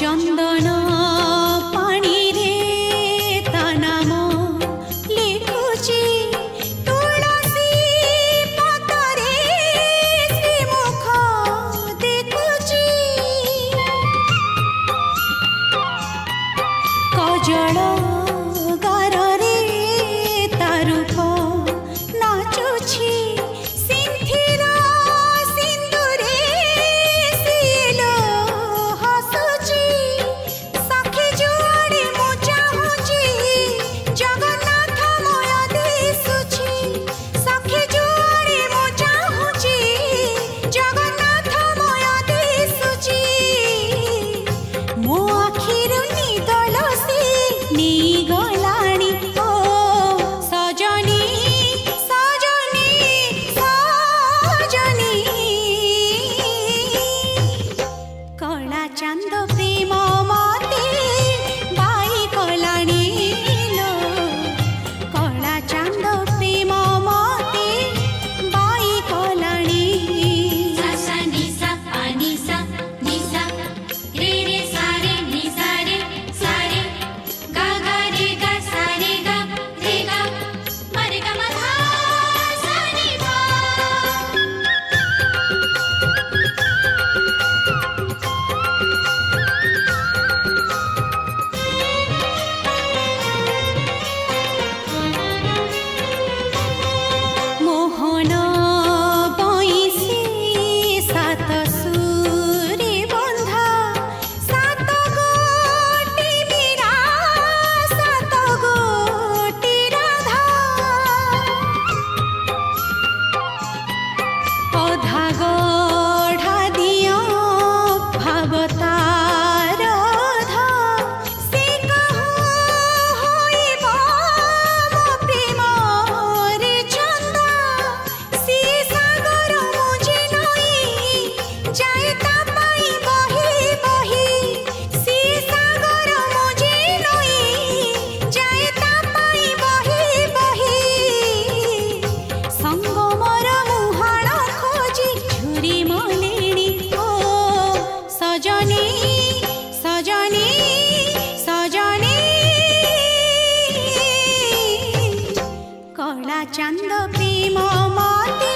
चंदन पानी रे ता नाम लिखुची तुलसी पतरे श्रीमुख देखुची कजल गारे ता रूप नाचुची सिंथिर सिंदूरे सिलो हसुची सखी जुआड़े मु चाहुची जगन्नाथ मय दिसुची सखी जुआड़े मु चाहुची जगन्नाथ मय दिसुची मो आखिरु निदल से नी गलाणी ओ सजनी सजनी सजनी कला चांद प्रेम मते बाई कलाणी लो कला चांद प्रेम मते बाई कलाणी सा सा नि सा पा नि सा रे रे सा रे गा गा रे गा सा रे गा म रे गा म धा सा नि पा मोहन बइसे सात सुरे बंधा सात गोटी मीरा सात गोटी राधा अधा गढ़ा दिया भावतार धा से कहूँ होइब मो प्रेम रे चंदा सी सागर मुझे नई जाए ता पाई बही बही सी सागर मुझे नई जाए ता पाई बही बही संगमर मुहाण खोजी झुरी मलिनी ओ सजनी सजनी सजनी कला चांद प्रेम मते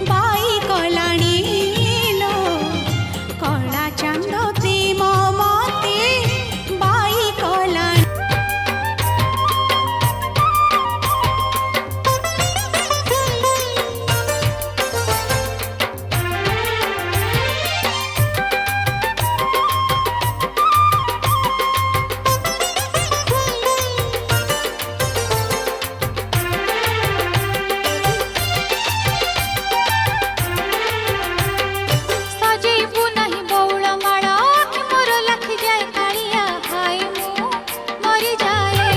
बाई कलाणी लो कला चांद प्रेम मते बाई कलाणी सजेबु नहीं बौल माला आखि मोर लाखि जाए कालिया हाय मु मरी जाए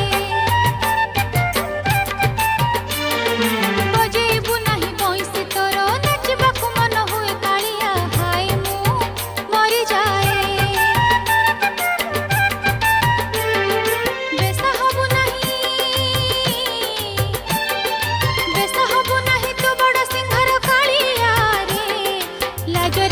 बजेबु नहीं बइसे तोर नाचबाकु मन हुए कालिया हाय मु मरी जाए बेसा हबु नहीं तो बड़ सिंहार कालिया रे लाजरे